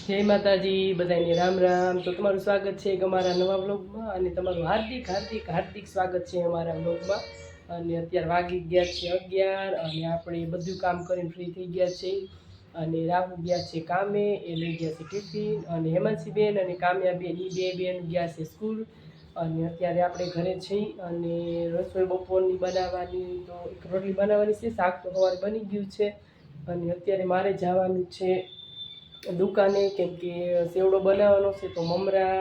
જય માતાજી બધાને રામ રામ। તો તમારું સ્વાગત છે એક અમારા નવા વ્લોગમાં અને તમારું હાર્દિક હાર્દિક હાર્દિક સ્વાગત છે અમારા વ્લોગમાં। અને અત્યારે વાગી ગયા છે 11 અને આપણે બધું કામ કરીને ફ્રી થઈ ગયા છે અને રાહુ ગયા છે કામે, એ લઈ ગયા છે ટિફિન અને હેમાંશી બેન અને કામ્યા બેન એ બે બેન ગયા છે સ્કૂલ। અને અત્યારે આપણે ઘરે છીએ અને રસોઈ બપોરની બનાવવાની, તો એક રોટલી બનાવવાની છે, શાક તો સવારે બની ગયું છે અને અત્યારે મારે જવાનું છે દુકાને, કેમ કે સેવડો બનાવવાનો છે તો મમરા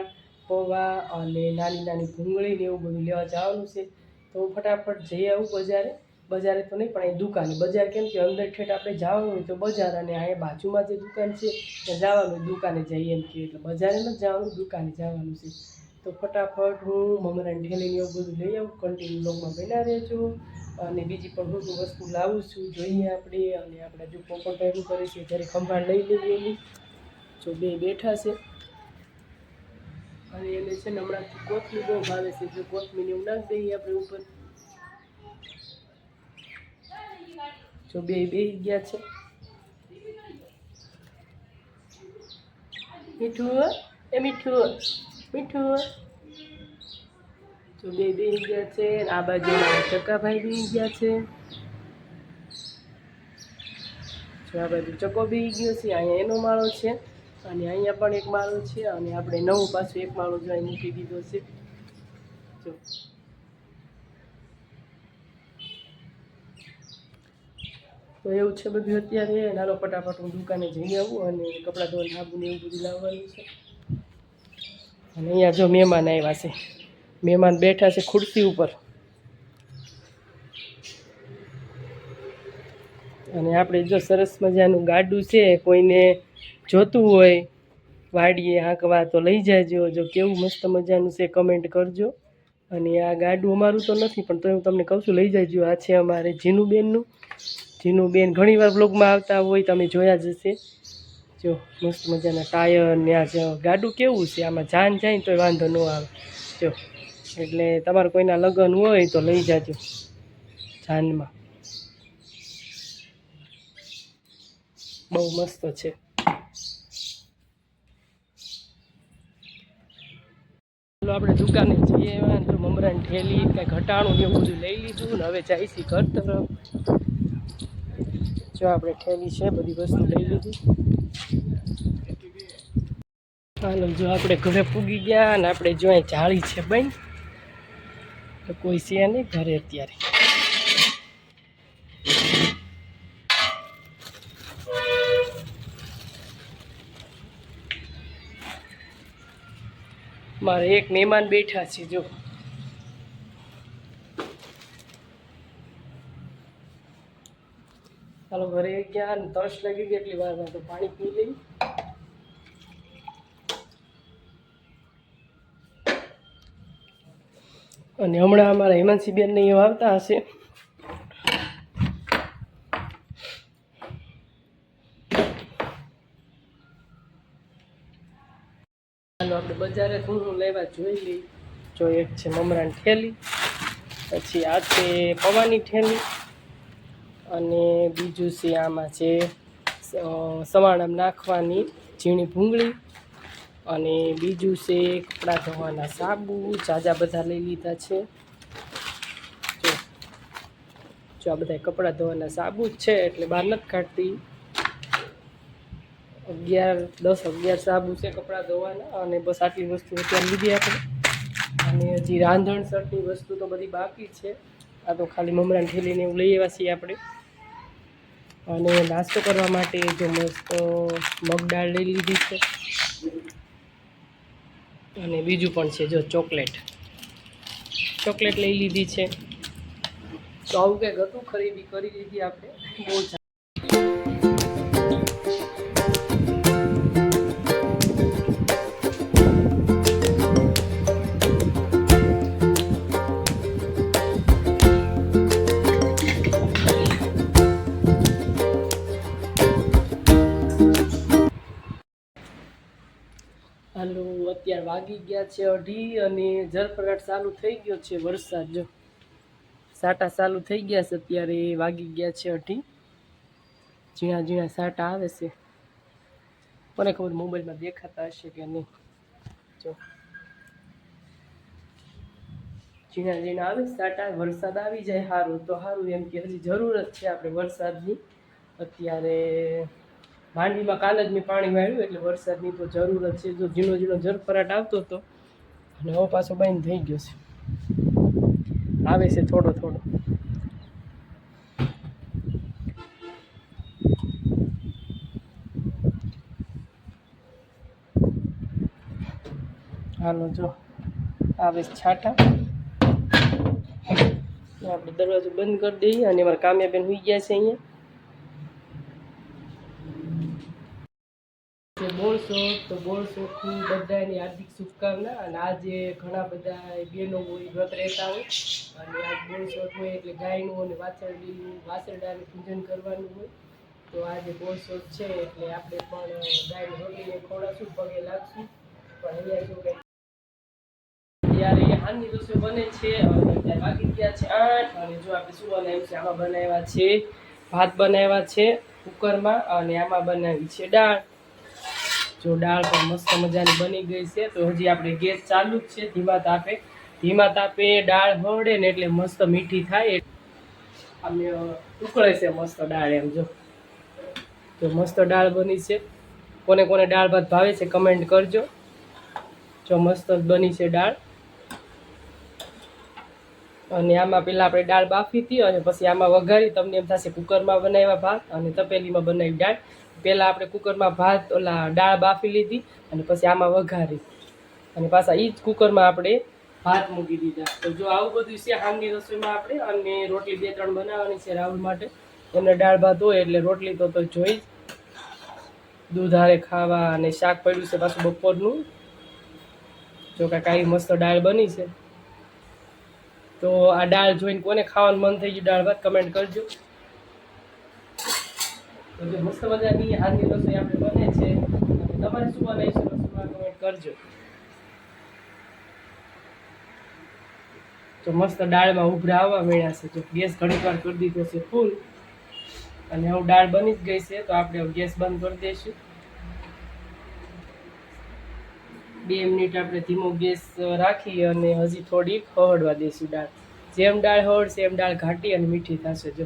પૌવા અને નાની નાની ભૂંગળી ને એવું બધું લેવા જવાનું છે। તો ફટાફટ જઈ આવું બજારે, બજારે તો નહીં પણ અહીં દુકાને, બજાર કેમ કે અંદર ઠેઠ આપણે જવાનું હોય તો બજાર, અને અહીંયા બાજુમાં જે દુકાન છે ત્યાં જવાનું દુકાને જઈએ એમ કે, એટલે બજારે નથી જવાનું દુકાને જવાનું છે। તો ફટાફટ હું મમરાની ઠેલીને એવું બધું લઈ આવું, કન્ટિન્યુ બ્લોગમાં બન્યા રહેજો। અને બીજી પણ હું વસ્તુ લાવું છું જોઈએ આપણે। અને આપણે જો પોપટ પહેરું કરે છે જ્યારે ખંભાળ લઈ લઈએ એની, જો બે બેઠા છે અને એને છે ને હમણાંથી કોથમી બહુ ભાવે છે, જો કોથમીને એવું નાખી દઈએ આપણે ઉપર, જો બે બેસી ગયા છે। મીઠું એ મીઠું મીઠું, જો બે બેસી ગયા છે। આ બાજુ ચકાભાઈ બેસી ગયા છે, જો આ બાજુ ચકો બેસી ગયો છે, અહીંયા એનો માળો છે અને અહીંયા પણ એક માળો છે અને આપણે નવું પાછું એક માળો જો અહીં મૂકી દીધો છે। જો તો એવું છે બધું અત્યારે। નાનો ફટાફટ હું દુકાને જઈ આવું અને કપડાં ધોવાનું સાબુ ને એવું બધું લાવવાનું છે। અને અહીંયા જો મહેમાન આવ્યા છે, મહેમાન બેઠા છે ખુરશી ઉપર અને આપણે જો સરસ મજાનું ગાડું છે, કોઈને જોતું હોય વાડીએ હાંકવા તો લઈ જાજો, જો કેવું મસ્ત મજાનું છે કમેન્ટ કરજો। અને આ ગાડું અમારું તો નથી પણ તો હું તમને કહું છું લઈ જાજો। આ છે અમારે જીનુબેનનું, જીનુબેન ઘણીવાર બ્લોગમાં આવતા હોય, તમે જોયા જ હશે। જો મસ્ત મજાના ટાયર ને આ ગાડું કેવું છે, આમાં જાન જાય ને તોય વાંધો ન આવે। જો એટલે તમારે કોઈના લગ્ન હોય તો લઈ જાજો જાનમાં, બહુ મસ્ત છે। ચાલો આપણે દુકાને જઈએ, તો મમરાની ઠેલી કાંઈ ઘટાણું ને એવું બધું લઈ લીધું ને હવે જઈશી ઘર તરફ। જો આપણે ઠેલી છે, બધી વસ્તુ લઈ લીધી। હાલો જો આપણે ઘરે પૂગી ગયા અને આપણે જો અહીં જાળી છે બેન, તો કોઈ છે નહીં ઘરે અત્યારે। મારે એક મહેમાન બેઠા છે, જો ચાલો ઘરે ગયા ને તરસ લાગી ગઈ એટલી વારમાં તો પાણી પી લઈ। અને હમણાં અમારા હેમાંશી બેન ને એવું આવતા હશે, ચાલો આપણે બજારે થોડું લેવા જોઈ લઈ। જો એક છે મમરાની ઠેલી, પછી આ છે પૌવાની ઠેલી, અને બીજું છે આમાં છે સવાણામાં નાખવાની ઝીણી ભૂંગળી, અને બીજું છે કપડાં ધોવાના સાબુ, જાજા બધા લઈ લીધા છે। જો આ બધા કપડાં ધોવાના સાબુ જ છે એટલે બહાર નથી કાઢતી, 10-11 સાબુ છે કપડાં ધોવાના, અને બસ આટલી વસ્તુ અત્યારે લીધી આપણે। અને હજી રાંધણ સરની વસ્તુ તો બધી બાકી છે, આ તો ખાલી મમરાની ઠેલીને એવું લઈ આવ્યા છીએ આપણે। અને નાસ્તો કરવા માટે જો મસ્ત મગ દાળ લઈ લીધી છે, અને બીજું પણ છે જો ચોકલેટ લઈ લીધી છે। તો આવું કંઈક હતું, ખરીદી કરી લીધી આપણે બહુ। હાલો અત્યારે વાગી ગયા છે 2:30 અને ઝરફરાટ ચાલુ થઈ ગયો છે વરસાદ, જો સાટા ચાલુ થઈ ગયા છે, અત્યારે વાગી ગયા છે 2:30, ઝીણા ઝીણા સાટા આવે છે। કોને ખબર મોબાઈલમાં દેખાતા હશે કે નહીં. જો ઝીણા ઝીણા આવે સાટા, વરસાદ આવી જાય સારું તો સારું, એમ કે હજી જરૂરત છે આપણે વરસાદની. અત્યારે માંડવીમાં કાલ જ મેં પાણી વાળ્યું એટલે વરસાદની તો જરૂરત છે. જો ઝીણો ઝીણો ઝરફરાટ આવતો હતો અને હવે પાછો બંધ થઈ ગયો છે, આવે છે થોડો થોડો. હાલો જો આવે છે છાંટા. આપણે દરવાજો બંધ કરી દઈએ અને અમારા કામ્યાબેન હોઈ ગયા છે અહીંયા. બોલશો તો બોલશો ખૂબ બધાની હાર્દિક શુભકામના. અને આજે ઘણા બધા બહેનો હોય વ્રત રહેતા હોય અને આજ બોલશો હોય એટલે ગાયનું અને વાછરડાનું પૂજન કરવાનું હોય. તો આજે બોલશો છે એટલે આપણે પણ ગાયને રોટીને ખવડાવશું, પગે લાગશું. પણ અહીંયા જો કંઈ ત્યારે હાની રસોઈ બને છે અને ત્યાં વાગી ગયા છે 8 અને જો આપણે શું બનાવ્યું છે, આમાં બનાવ્યા છે ભાત બનાવ્યા છે કુકરમાં અને આમાં બનાવી છે દાળ. જો દાળ પણ મસ્ત મજાની બની ગઈ છે. તો હજી આપણે ગેસ ચાલુ જ છે, ધીમા તાપે દાળ હળે ને એટલે મસ્ત મીઠી થાય. આમે ઉકળે છે મસ્ત દાળ. એમ જો મસ્ત દાળ બની છે. કોને કોને દાળ ભાત ભાવે છે કમેન્ટ કરજો. જો મસ્ત બની છે દાળ. અને આમાં પહેલાં આપણે દાળ બાફી હતી અને પછી આમાં વઘારી. તમને એમ થશે કુકરમાં બનાવ્યા ભાત અને તપેલીમાં બનાવી દાળ. પહેલાં આપણે કુકરમાં દાળ બાફી લીધી અને પછી આમાં વઘારી અને પાછા એ જ કુકરમાં આપણે ભાત મૂકી દીધા. તો જો આવું બધું છે હાંજની રસોઈમાં આપણે. અને રોટલી 2-3 બનાવવાની છે રાહુલ માટે. એમને દાળ ભાત હોય એટલે રોટલી તો જોઈ જ. દૂધ હારે ખાવા અને શાક પડ્યું છે પાછું બપોરનું. જો કાંઈ મસ્ત દાળ બની છે. તો આ દાળ જોઈને કોને ખાવાનું મન થઈ ગયું દાળ ભાત કમેન્ટ કરજો. તો જે મસ્ત મજાની હાંજની રસોઈ આપણે બને છે અને તમારે શું બનાવીશું રસોઈમાં કમેન્ટ કરજો. તો મસ્ત દાળમાં ઉભરા આવવા મળ્યા છે. જો ગેસ ઘણીક વાર કરી દીધો છે ફૂલ અને હવે દાળ બની જ ગઈ છે. તો આપણે ગેસ બંધ કરી દઈશું. 2 મિનિટ આપણે ધીમો ગેસ રાખી અને હજી થોડીક હળવા દઈશું દાળ. જેમ દાળ હળશે એમ દાળ ઘાટી અને મીઠી થશે. જો